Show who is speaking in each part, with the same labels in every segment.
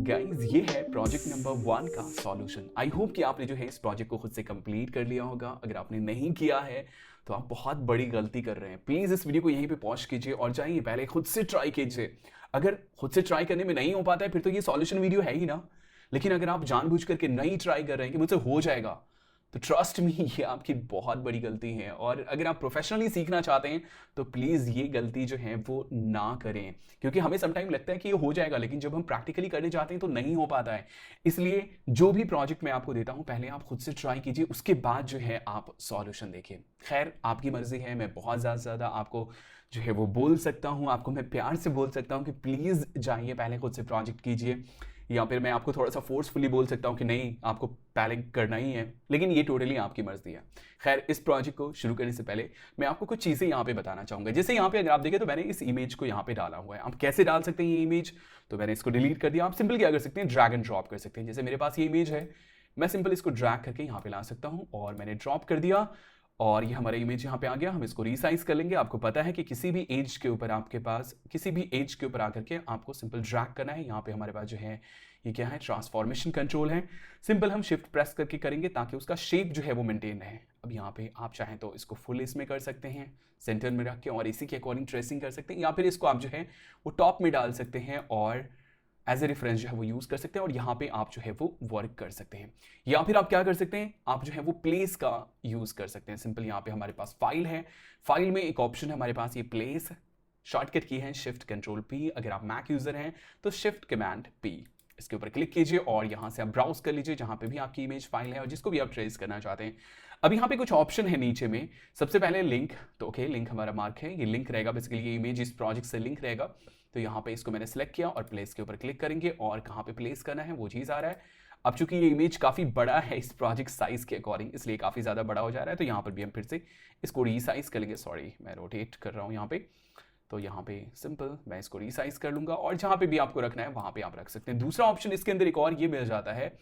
Speaker 1: Guys ये है project number 1 का सॉल्यूशन। आई होप कि आपने जो है इस प्रोजेक्ट को खुद से कंप्लीट कर लिया होगा। अगर आपने नहीं किया है तो आप बहुत बड़ी गलती कर रहे हैं। प्लीज़ इस वीडियो को यहीं पे पॉज कीजिए और जाइए पहले खुद से ट्राई कीजिए। अगर खुद से ट्राई करने में नहीं हो पाता है फिर तो ये सॉल्यूशन वीडियो है ही ना। लेकिन अगर आप जानबूझ करके नहीं ट्राई कर रहे हैं कि मुझसे हो जाएगा, तो ट्रस्ट मी ये आपकी बहुत बड़ी गलती है। और अगर आप प्रोफेशनली सीखना चाहते हैं तो प्लीज़ ये गलती जो है वो ना करें, क्योंकि हमें समटाइम लगता है कि ये हो जाएगा, लेकिन जब हम प्रैक्टिकली करने जाते हैं तो नहीं हो पाता है। इसलिए जो भी प्रोजेक्ट मैं आपको देता हूँ पहले आप खुद से ट्राई कीजिए, उसके बाद जो है आप सॉल्यूशन देखिए। खैर आपकी मर्जी है, मैं बहुत ज़्यादा आपको जो है वो बोल सकता हूँ, आपको मैं प्यार से बोल सकता हूँ कि प्लीज़ जाइए पहले खुद से प्रोजेक्ट कीजिए, या फिर मैं आपको थोड़ा सा फोर्सफुली बोल सकता हूँ कि नहीं आपको पहले करना ही है, लेकिन ये टोटली आपकी मर्जी है। खैर इस प्रोजेक्ट को शुरू करने से पहले मैं आपको कुछ चीज़ें यहाँ पे बताना चाहूँगा। जैसे यहाँ पे अगर आप देखें तो मैंने इस इमेज को यहाँ पे डाला हुआ है। आप कैसे डाल सकते हैं ये इमेज, तो मैंने इसको डिलीट कर दिया। आप सिंपल क्या कर सकते हैं, ड्रैग एंड ड्रॉप कर सकते हैं। जैसे मेरे पास ये इमेज है, मैं सिंपल इसको ड्रैग करके यहाँ पे ला सकता हूँ और मैंने ड्रॉप कर दिया और ये हमारा इमेज यहाँ पे आ गया। हम इसको रीसाइज कर लेंगे। आपको पता है कि किसी भी एज के ऊपर आपके पास किसी भी एज के ऊपर आकर के आपको सिंपल ड्रैग करना है। यहाँ पे हमारे पास जो है ये क्या है, ट्रांसफॉर्मेशन कंट्रोल है। सिंपल हम शिफ्ट प्रेस करके करेंगे ताकि उसका शेप जो है वो मेंटेन रहे। अब यहाँ पे आप चाहें तो इसको फुल इसमें कर सकते हैं, सेंटर में रख के, और इसी के अकॉर्डिंग ट्रेसिंग कर सकते हैं, या फिर इसको आप जो है वो टॉप में डाल सकते हैं और एज ए रेफरेंस जो है वो यूज़ कर सकते हैं और यहाँ पे आप जो है वो वर्क कर सकते हैं। या फिर आप क्या कर सकते हैं, आप जो है वो प्लेस का यूज़ कर सकते हैं। सिंपल यहाँ पे हमारे पास फाइल है, फाइल में एक ऑप्शन है हमारे पास ये प्लेस, शॉर्टकट की है शिफ्ट कंट्रोल पी। अगर आप मैक यूज़र हैं तो शिफ्ट कमांड पी, इसके ऊपर क्लिक कीजिए और यहाँ से आप ब्राउज कर लीजिए जहाँ पे भी आपकी इमेज फाइल है और जिसको भी आप ट्रेस करना चाहते हैं। अब यहाँ पे कुछ ऑप्शन है नीचे में। सबसे पहले लिंक, तो ओके लिंक हमारा मार्क है, ये लिंक रहेगा, बेसिकली ये इमेज इस प्रोजेक्ट से लिंक रहेगा। तो यहाँ पे इसको मैंने सेलेक्ट किया और प्लेस के ऊपर क्लिक करेंगे और कहाँ पे प्लेस करना है वो चीज़ आ रहा है। अब चूंकि ये इमेज काफ़ी बड़ा है इस प्रोजेक्ट साइज के अकॉर्डिंग, इसलिए काफ़ी ज़्यादा बड़ा हो जा रहा है, तो यहाँ पर भी हम फिर से इसको रीसाइज कर लेंगे। सॉरी मैं रोटेट कर रहा हूँ यहाँ पे, तो यहाँ पे सिंपल मैं इसको रीसाइज कर लूँगा और जहाँ पे भी आपको रखना है वहाँ पे आप रख सकते हैं। दूसरा ऑप्शन इसके अंदर एक और ये मिल जाता है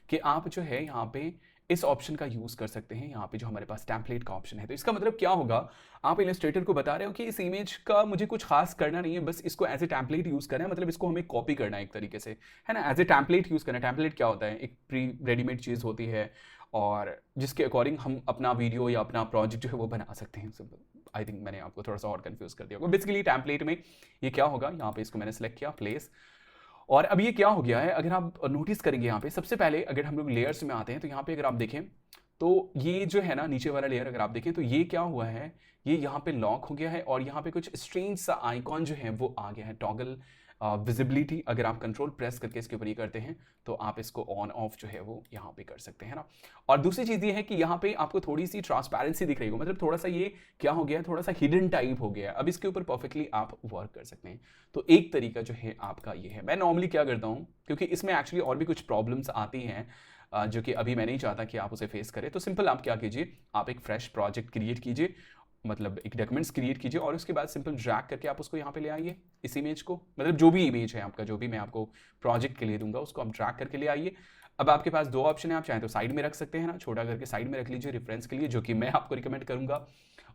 Speaker 1: कि आप जो है यहाँ पे इस ऑप्शन का यूज़ कर सकते हैं। यहाँ पे जो हमारे पास टेम्पलेट का ऑप्शन है, तो इसका मतलब क्या होगा, आप इलस्ट्रेटर को बता रहे हो कि इस इमेज का मुझे कुछ खास करना नहीं है, बस इसको एज ए टेम्पलेट यूज़ करना है, मतलब इसको हमें कॉपी करना है एक तरीके से, है ना, एज ए टेम्पलेट यूज़ करना है। टेम्पलेट क्या होता है, एक प्री रेडीमेड चीज़ होती है और जिसके अकॉर्डिंग हम अपना वीडियो या अपना प्रोजेक्ट जो है वो बना सकते हैं। सिंपल, आई थिंक मैंने आपको थोड़ा सा और कंफ्यूज कर दिया होगा। बेसिकली टेम्पलेट में ये क्या होगा, यहाँ पे इसको मैंने सेलेक्ट किया प्लेस, और अब ये क्या हो गया है, अगर आप नोटिस करेंगे यहाँ पे सबसे पहले अगर हम लोग लेयर्स में आते हैं तो यहाँ पे अगर आप देखें तो ये जो है ना नीचे वाला लेयर अगर आप देखें तो ये क्या हुआ है, ये यहाँ पे लॉक हो गया है और यहाँ पे कुछ स्ट्रेंज सा आइकॉन जो है वो आ गया है, टॉगल विजिबिलिटी। अगर आप कंट्रोल प्रेस करके इसके ऊपर ये करते हैं तो आप इसको ऑन ऑफ जो है वो यहाँ पे कर सकते हैं ना। और दूसरी चीज़ ये है कि यहाँ पे आपको थोड़ी सी ट्रांसपेरेंसी दिख रही हो, मतलब थोड़ा सा ये क्या हो गया, थोड़ा सा हिडन टाइप हो गया। अब इसके ऊपर परफेक्टली आप वर्क कर सकते हैं। तो एक तरीका जो है आपका ये है। मैं नॉर्मली क्या करता हूँ, क्योंकि इसमें एक्चुअली और भी कुछ प्रॉब्लम्स आती हैं जो कि अभी मैं नहीं चाहता कि आप उसे फेस करें, तो सिंपल आप क्या कीजिए, आप एक फ्रेश प्रोजेक्ट क्रिएट कीजिए, मतलब एक डॉक्यूमेंट्स क्रिएट कीजिए और उसके बाद सिंपल ड्रैग करके आप उसको यहाँ पे ले आइए, इस इमेज को, मतलब जो भी इमेज है आपका, जो भी मैं आपको प्रोजेक्ट के लिए दूंगा उसको आप ड्रैग करके ले आइए। अब आपके पास दो ऑप्शन है, आप चाहें तो साइड में रख सकते हैं ना, छोटा करके साइड में रख लीजिए रेफरेंस के लिए, जो कि मैं आपको रिकमेंड करूंगा,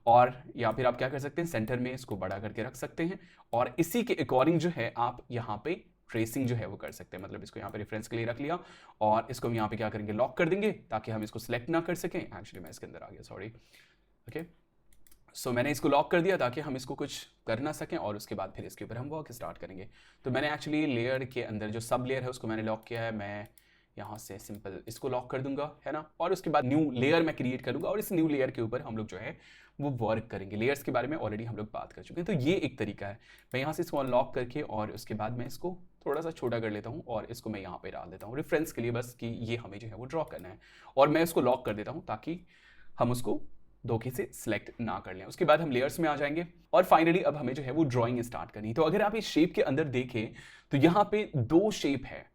Speaker 1: और या फिर आप क्या कर सकते हैं, सेंटर में इसको बड़ा करके रख सकते हैं और इसी के अकॉर्डिंग जो है आप यहाँ पे ट्रेसिंग जो है वो कर सकते हैं। मतलब इसको यहाँ पे रेफरेंस के लिए रख लिया और इसको हम यहाँ पे क्या करेंगे, लॉक कर देंगे ताकि हम इसको सिलेक्ट ना कर सकें। एक्चुअली मैं इसके अंदर आ गया, सॉरी। ओके, सो मैंने इसको लॉक कर दिया ताकि हम इसको कुछ कर ना सकें और उसके बाद फिर इसके ऊपर हम वर्क स्टार्ट करेंगे। तो मैंने एक्चुअली लेयर के अंदर जो सब लेयर है उसको मैंने लॉक किया है। मैं यहाँ से सिंपल इसको लॉक कर दूंगा, है ना, और उसके बाद न्यू लेयर मैं क्रिएट करूंगा और इस न्यू लेयर के ऊपर हम लोग जो है वो वर्क करेंगे। लेयर्स के बारे में ऑलरेडी हम लोग बात कर चुके हैं, तो ये एक तरीका है। मैं यहाँ से इसको अनलॉक करके और उसके बाद मैं इसको थोड़ा सा छोटा कर लेता हूँ और इसको मैं यहाँ पे डाल देता हूँ रेफरेंस के लिए, बस कि ये हमें जो है वो ड्रॉ करना है, और मैं इसको लॉक कर देता हूँ ताकि हम उसको धोखे से सिलेक्ट ना कर लें। उसके बाद हम लेयर्स में आ जाएंगे और फाइनली अब हमें जो है वो ड्राइंग स्टार्ट करनी है। तो अगर आप इस शेप के अंदर देखें तो यहाँ पे दो शेप है,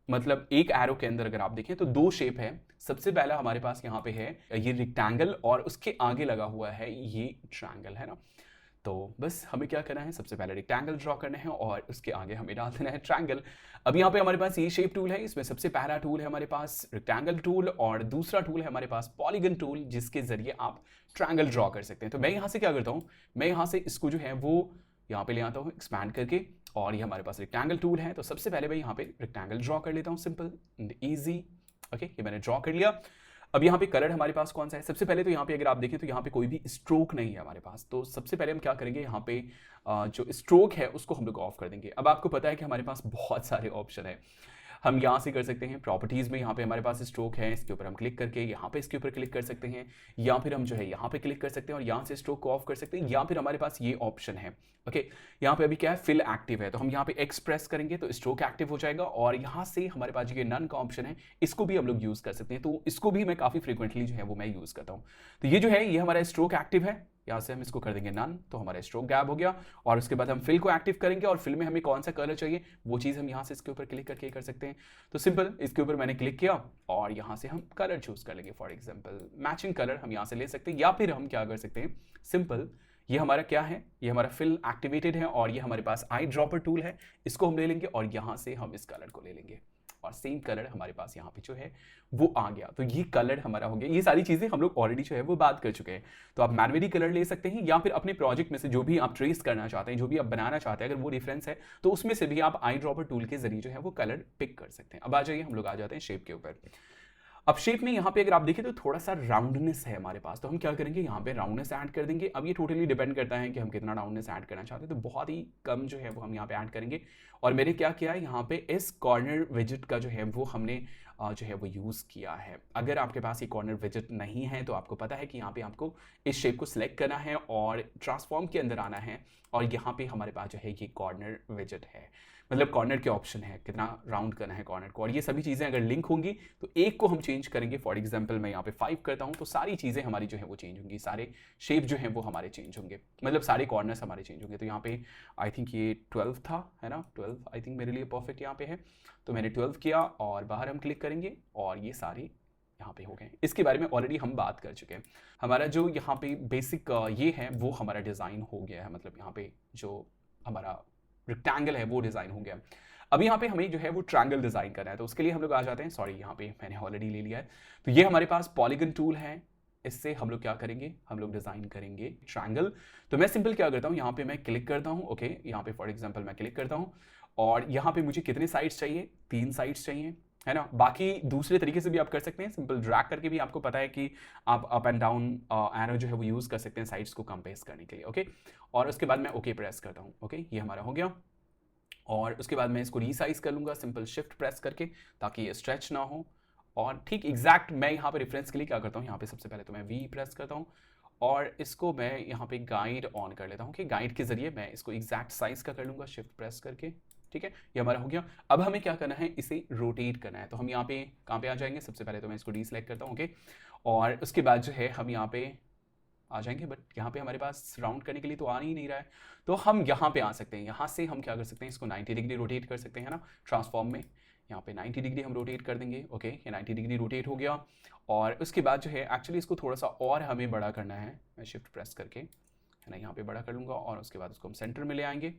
Speaker 1: मतलब एक एरो के अंदर अगर आप देखें तो दो शेप है। सबसे पहला हमारे पास यहाँ पे है ये रेक्टेंगल और उसके आगे लगा हुआ है ये ट्रायंगल, है ना। तो बस हमें क्या करना है, सबसे पहले रेक्टेंगल ड्रॉ करना है और उसके आगे हमें डाल देना है ट्रायंगल। अब यहाँ पे हमारे पास ये शेप टूल है, इसमें सबसे पहला टूल है हमारे पास रेक्टेंगल टूल और दूसरा टूल है हमारे पास पॉलीगन टूल, जिसके जरिए आप ट्रायंगल ड्रॉ कर सकते हैं। तो मैं यहाँ से क्या करता हूँ, मैं यहाँ से इसको जो है वो यहाँ पे ले आता हूँ एक्सपैंड करके, और ये हमारे पास रेक्टेंगल टूल है। तो सबसे पहले मैं यहाँ पे रेक्टेंगल ड्रॉ कर लेता हूँ, सिंपल एंड ईजी। ओके, ये मैंने ड्रॉ कर लिया। अब यहाँ पे कलर हमारे पास कौन सा है? सबसे पहले तो यहाँ पे अगर आप देखें तो यहाँ पे कोई भी स्ट्रोक नहीं है हमारे पास। तो सबसे पहले हम क्या करेंगे, यहाँ पे जो स्ट्रोक है उसको हम लोग ऑफ कर देंगे। अब आपको पता है कि हमारे पास बहुत सारे ऑप्शन है, हम यहाँ से कर सकते हैं प्रॉपर्टीज़ में, यहाँ पे हमारे पास स्ट्रोक है, इसके ऊपर हम क्लिक करके यहाँ पे इसके ऊपर क्लिक कर सकते हैं, या फिर हम जो है यहाँ पे क्लिक कर सकते हैं और यहाँ से स्ट्रोक को ऑफ कर सकते हैं, या फिर हमारे पास ये ऑप्शन है। ओके, यहाँ पे अभी क्या है, फिल एक्टिव है, तो हम यहाँ पे एक्स प्रेस करेंगे तो स्ट्रोक एक्टिव हो जाएगा, और यहाँ से हमारे पास ये नन का ऑप्शन है, इसको भी हम लोग यूज़ कर सकते हैं। तो इसको भी मैं काफ़ी फ्रिक्वेंटली जो है वो मैं यूज़ करता हूँ। तो ये जो है ये हमारा स्ट्रोक एक्टिव है, यहाँ से हम इसको कर देंगे नन, तो हमारा स्ट्रोक गैप हो गया। और उसके बाद हम फिल को एक्टिव करेंगे, और फिल में हमें कौन सा कलर चाहिए वो चीज़ हम यहाँ से इसके ऊपर क्लिक करके कर सकते हैं। तो सिंपल इसके ऊपर मैंने क्लिक किया और यहाँ से हम कलर चूज कर लेंगे। फॉर एग्जाम्पल मैचिंग कलर हम यहाँ से ले सकते हैं, या फिर हम क्या कर सकते हैं, सिंपल ये हमारा क्या है, ये हमारा फिल एक्टिवेटेड है, और ये हमारे पास आई ड्रॉपर टूल है, इसको हम ले लेंगे और यहाँ से हम इस कलर को ले लेंगे, और सेम कलर हमारे पास यहाँ पे जो है वो आ गया। तो ये कलर हमारा हो गया। ये सारी चीज़ें हम लोग ऑलरेडी जो है वो बात कर चुके हैं। तो आप मैनुअली कलर ले सकते हैं, या फिर अपने प्रोजेक्ट में से जो भी आप ट्रेस करना चाहते हैं, जो भी आप बनाना चाहते हैं, अगर वो रेफरेंस है तो उसमें से भी आप आई ड्रॉपर टूल के जरिए जो है वो कलर पिक कर सकते हैं। अब आ जाइए, हम लोग आ जाते हैं शेप के ऊपर। अब शेप में यहाँ पे अगर आप देखें तो थोड़ा सा राउंडनेस है हमारे पास, तो हम क्या करेंगे, यहाँ पे राउंडनेस ऐड कर देंगे। अब ये टोटली डिपेंड करता है कि हम कितना राउंडनेस ऐड करना चाहते हैं, तो बहुत ही कम जो है वो हम यहाँ पे ऐड करेंगे। और मैंने क्या किया है, यहाँ पे इस कॉर्नर विजिट का जो है वो हमने जो है वो यूज़ किया है। अगर आपके पास ये कॉर्नर विजिट नहीं है तो आपको पता है कि यहाँ पे आपको इस शेप को सिलेक्ट करना है और ट्रांसफॉर्म के अंदर आना है, और यहाँ पे हमारे पास जो है ये कॉर्नर विजिट है, मतलब कॉर्नर के ऑप्शन है, कितना राउंड करना है कॉर्नर को। और ये सभी चीज़ें अगर लिंक होंगी तो एक को हम चेंज करेंगे। फॉर एग्जांपल मैं यहाँ पे 5 करता हूँ, तो सारी चीज़ें हमारी जो है वो चेंज होंगी, सारे शेप जो है वो हमारे चेंज होंगे, मतलब सारे कॉर्नर्स हमारे चेंज होंगे। तो यहाँ पे आई थिंक ये 12 था, है ना, 12 आई थिंक मेरे लिए परफेक्ट यहाँ पे है। तो मैंने 12 किया और बाहर हम क्लिक करेंगे और ये सारे यहाँ पे हो गए। इसके बारे में ऑलरेडी हम बात कर चुके हैं। हमारा जो यहाँ पे बेसिक ये है वो हमारा डिज़ाइन हो गया है, मतलब यहाँ पे जो हमारा रेक्टेंगल है वो डिज़ाइन हो गया। अब यहाँ पे हमें जो है वो ट्रायंगल डिज़ाइन करना है, तो उसके लिए हम लोग आ जाते हैं, सॉरी यहाँ पे मैंने ऑलरेडी ले लिया है। तो ये हमारे पास पॉलीगन टूल है, इससे हम लोग क्या करेंगे, हम लोग डिज़ाइन करेंगे ट्रायंगल। तो मैं सिंपल क्या करता हूँ, यहाँ पे मैं क्लिक करता हूँ। ओके, यहाँ पे फॉर एग्जांपल मैं क्लिक करता हूँ, और यहाँ पे मुझे कितने साइड्स चाहिए, 3 साइड्स चाहिए, है ना। बाकी दूसरे तरीके से भी आप कर सकते हैं, सिंपल ड्रैग करके भी आपको पता है कि आप अप एंड डाउन एरो जो है वो यूज़ कर सकते हैं साइड्स को कंप्रेस करने के लिए। ओके, और उसके बाद मैं ओके प्रेस करता हूँ। ओके, ये हमारा हो गया। और उसके बाद मैं इसको रीसाइज कर लूँगा सिंपल शिफ्ट प्रेस करके, ताकि ये स्ट्रेच ना हो। और ठीक एग्जैक्ट मैं यहाँ पे रेफरेंस के लिए क्या करता हूँ, यहाँ पे सबसे पहले तो मैं वी प्रेस करता हूँ, और इसको मैं यहाँ पे गाइड ऑन कर लेता हूँ कि गाइड के जरिए मैं इसको एग्जैक्ट साइज का कर लूँगा, शिफ्ट प्रेस करके। ठीक है, ये हमारा हो गया। अब हमें क्या करना है, इसे रोटेट करना है। तो हम यहाँ पे कहाँ पे आ जाएंगे, सबसे पहले तो मैं इसको डीसेलेक्ट करता हूँ। ओके, और उसके बाद जो है हम यहाँ पे आ जाएंगे, बट यहाँ पे हमारे पास राउंड करने के लिए तो आ ही नहीं रहा है। तो हम यहाँ पे आ सकते हैं, यहाँ से हम क्या कर सकते हैं, इसको 90 डिग्री रोटेट कर सकते हैं ना, ट्रांसफॉर्म में यहाँ पे 90 डिग्री हम रोटेट कर देंगे। ओके, ये 90 डिग्री रोटेट हो गया। और उसके बाद जो है एक्चुअली इसको थोड़ा सा और हमें बड़ा करना है, मैं शिफ्ट प्रेस करके, है ना, यहाँ पे बड़ा कर लूँगा, और उसके बाद उसको हम सेंटर में ले आएंगे।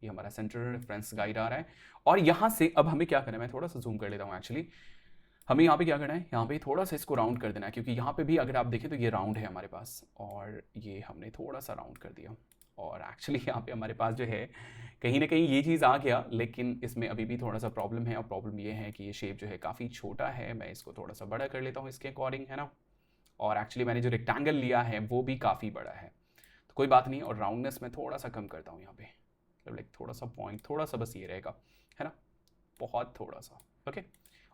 Speaker 1: ये हमारा सेंटर रेफरेंस गाइड आ रहा है। और यहाँ से अब हमें क्या करना है, मैं थोड़ा सा जूम कर लेता हूँ। एक्चुअली हमें यहाँ पे क्या करना है, यहाँ पे थोड़ा सा इसको राउंड कर देना है, क्योंकि यहाँ पे भी अगर आप देखें तो ये राउंड है हमारे पास, और ये हमने थोड़ा सा राउंड कर दिया। और एक्चुअली यहाँ पे हमारे पास जो है कहीं ना कहीं ये चीज़ आ गया, लेकिन इसमें अभी भी थोड़ा सा प्रॉब्लम है। और प्रॉब्लम ये है कि ये शेप जो है काफ़ी छोटा है, मैं इसको थोड़ा सा बड़ा कर लेता हूँ इसके अकॉर्डिंग, है ना। और एक्चुअली मैंने जो रेक्टेंगल लिया है वो भी काफ़ी बड़ा है, तो कोई बात नहीं। और राउंडनेस मैं थोड़ा सा कम करता हूँ यहाँ पे, मतलब लाइक थोड़ा सा पॉइंट, थोड़ा सा बस ये रहेगा, है ना, बहुत थोड़ा सा। ओके,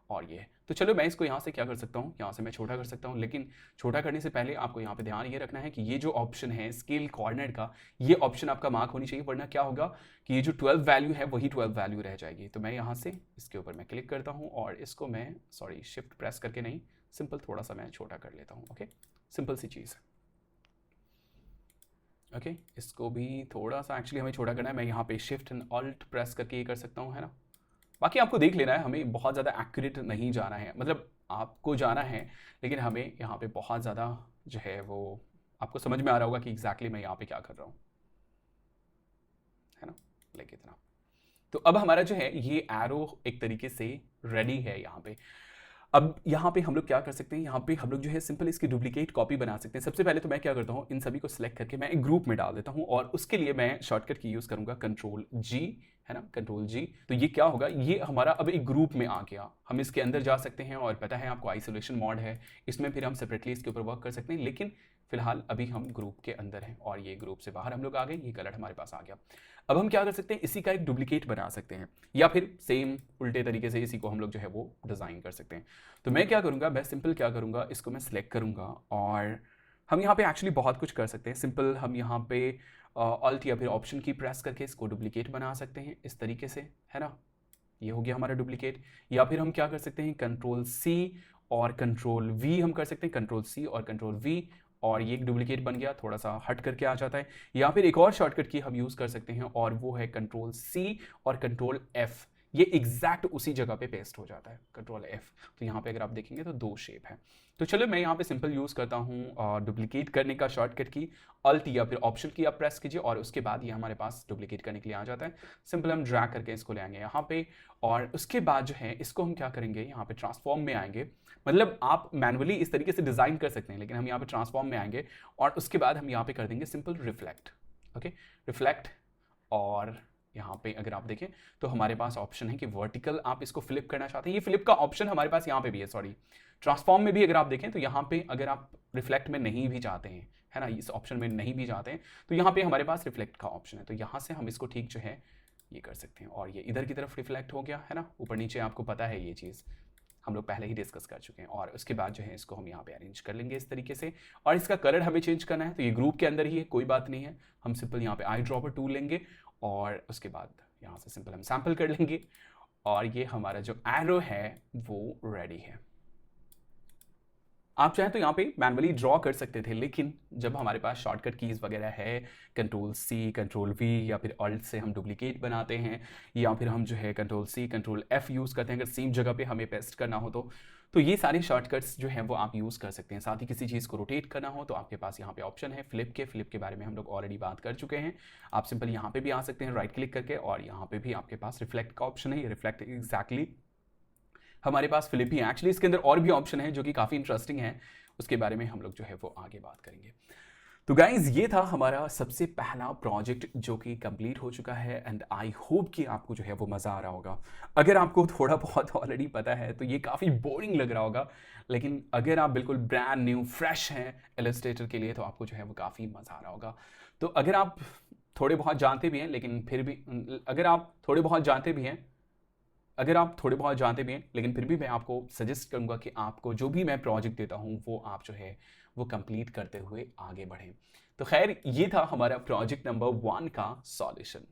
Speaker 1: और ये तो चलो मैं इसको यहाँ से क्या कर सकता हूँ, यहाँ से मैं छोटा कर सकता हूँ। लेकिन छोटा करने से पहले आपको यहाँ पे ध्यान ये रखना है कि ये जो ऑप्शन है स्केल कॉर्नर का, ये ऑप्शन आपका मार्क होनी चाहिए, वरना क्या होगा कि ये जो 12 वैल्यू है वही 12 वैल्यू रह जाएगी। तो मैं यहाँ से इसके ऊपर मैं क्लिक करता हूँ, और इसको मैं सॉरी शिफ्ट प्रेस करके नहीं, सिंपल थोड़ा सा मैं छोटा कर लेता हूँ। ओके, सिंपल सी चीज़ है। ओके, इसको भी थोड़ा सा एक्चुअली हमें छोटा करना है, मैं यहाँ पे शिफ्ट एंड ऑल्ट प्रेस करके ये कर सकता हूँ, है ना। बाकी आपको देख लेना है, हमें बहुत ज़्यादा एक्यूरेट नहीं जाना है, मतलब आपको जाना है, लेकिन हमें यहाँ पे बहुत ज़्यादा जो है वो आपको समझ में आ रहा होगा कि एग्जैक्टली मैं यहाँ पे क्या कर रहा हूँ, है ना, लाइक इतना। तो अब हमारा जो है ये एरो एक तरीके से रेडी है यहाँ पे। अब यहाँ पे हम लोग क्या कर सकते हैं, यहाँ पे हम लोग जो है सिंपल इसकी डुप्लीकेट कॉपी बना सकते हैं। सबसे पहले तो मैं क्या करता हूँ, इन सभी को सिलेक्ट करके मैं एक ग्रुप में डाल देता हूँ और उसके लिए मैं शॉर्टकट की यूज़ करूँगा Ctrl+G, है ना, Ctrl+G। तो ये क्या होगा, ये हमारा अब एक ग्रुप में आ गया। हम इसके अंदर जा सकते हैं और पता है आपको आइसोलेशन मोड है, इसमें फिर हम सेपरेटली इसके ऊपर वर्क कर सकते हैं, लेकिन फिलहाल अभी हम ग्रुप के अंदर हैं और ये ग्रुप से बाहर हम लोग आ गए, ये कलर हमारे पास आ गया। अब हम क्या कर सकते हैं, इसी का एक डुप्लीकेट बना सकते हैं या फिर सेम उल्टे तरीके से इसी को हम लोग जो है वो डिज़ाइन कर सकते हैं। तो मैं क्या करूँगा, मैं सिंपल क्या करूँगा, इसको मैं सिलेक्ट करूँगा और हम यहाँ पे एक्चुअली बहुत कुछ कर सकते हैं। सिंपल हम यहाँ पे ऑल्ट या फिर ऑप्शन की प्रेस करके इसको डुप्लीकेट बना सकते हैं इस तरीके से, है ना। ये हो गया हमारा डुप्लीकेट। या फिर हम क्या कर सकते हैं, Ctrl+C और Ctrl+V हम कर सकते हैं, Ctrl+C और Ctrl+V, और ये एक डुप्लीकेट बन गया, थोड़ा सा हट करके आ जाता है। या फिर एक और शॉर्टकट की हम यूज़ कर सकते हैं और वो है Ctrl+C और Ctrl+F, ये एग्जैक्ट उसी जगह पे पेस्ट हो जाता है, Ctrl+F। तो यहाँ पे अगर आप देखेंगे तो दो शेप है। तो चलो मैं यहाँ पे सिंपल यूज़ करता हूँ डुप्लीकेट करने का शॉर्टकट की, अल्ट या फिर ऑप्शन की आप प्रेस कीजिए और उसके बाद ये हमारे पास डुप्लीकेट करने के लिए आ जाता है। सिंपल हम ड्रैग करके इसको ले आएंगे यहाँ पे और उसके बाद जो है इसको हम क्या करेंगे, यहाँ पे ट्रांसफॉर्म में आएंगे। मतलब आप मैनुअली इस तरीके से डिज़ाइन कर सकते हैं, लेकिन हम यहाँ पे ट्रांसफॉर्म में आएंगे और उसके बाद हम यहाँ पे कर देंगे सिंपल रिफ्लेक्ट। ओके, रिफ्लेक्ट, और यहाँ पे अगर आप देखें तो हमारे पास ऑप्शन है कि वर्टिकल आप इसको फ्लिप करना चाहते हैं, ये फ्लिप का ऑप्शन हमारे पास यहाँ पे भी है, सॉरी ट्रांसफॉर्म में भी अगर आप देखें तो यहाँ पे अगर आप रिफ्लेक्ट में नहीं भी चाहते हैं, है ना, इस ऑप्शन में नहीं भी चाहते हैं, तो यहाँ पे हमारे पास रिफ्लेक्ट का ऑप्शन है। तो यहाँ से हम इसको ठीक जो है ये कर सकते हैं और ये इधर की तरफ रिफ्लेक्ट हो गया, है ना, ऊपर नीचे। आपको पता है ये चीज़ हम लोग पहले ही डिस्कस कर चुके हैं। और उसके बाद जो है इसको हम यहाँ पे अरेंज कर लेंगे इस तरीके से, और इसका कलर हमें चेंज करना है तो ये ग्रुप के अंदर ही है, कोई बात नहीं है। हम सिंपल यहाँ पे आई ड्रॉपर टूल लेंगे और उसके बाद यहाँ से सिंपल हम सैंपल कर लेंगे और ये हमारा जो एरो है वो रेडी है। आप चाहें तो यहाँ पे मैनुअली ड्रॉ कर सकते थे, लेकिन जब हमारे पास शॉर्टकट कीज़ वगैरह है, Ctrl+C Ctrl+V या फिर ऑल्ट से हम डुप्लीकेट बनाते हैं, या फिर हम जो है Ctrl+C Ctrl+F यूज़ करते हैं अगर सेम जगह पे हमें पेस्ट करना हो तो ये सारे शॉर्टकट्स जो हैं वो आप यूज़ कर सकते हैं। साथ ही किसी चीज़ को रोटेट करना हो तो आपके पास यहाँ पे ऑप्शन है फ्लिप के बारे में हम लोग ऑलरेडी बात कर चुके हैं। आप सिंपल यहाँ पे भी आ सकते हैं राइट क्लिक करके, और यहाँ पे भी आपके पास रिफ्लेक्ट का ऑप्शन है। ये रिफ्लेक्ट एग्जैक्टली हमारे पास फ्लिप ही है। एक्चुअली इसके अंदर और भी ऑप्शन है जो कि काफ़ी इंटरेस्टिंग है, उसके बारे में हम लोग जो है वो आगे बात करेंगे। तो गाइज ये था हमारा सबसे पहला प्रोजेक्ट जो कि कंप्लीट हो चुका है, एंड आई होप कि आपको जो है वो मज़ा आ रहा होगा। अगर आपको थोड़ा बहुत ऑलरेडी पता है तो ये काफ़ी बोरिंग लग रहा होगा, लेकिन अगर आप बिल्कुल ब्रांड न्यू फ्रेश हैं इलस्ट्रेटर के लिए तो आपको जो है वो काफ़ी मज़ा आ रहा होगा। तो अगर आप थोड़े बहुत जानते भी हैं, लेकिन फिर भी अगर आप थोड़े बहुत जानते भी हैं लेकिन फिर भी मैं आपको सजेस्ट करूंगा कि आपको जो भी मैं प्रोजेक्ट देता हूं वो आप जो है वो कंप्लीट करते हुए आगे बढ़ें। तो खैर ये था हमारा प्रोजेक्ट नंबर 1 का सॉल्यूशन।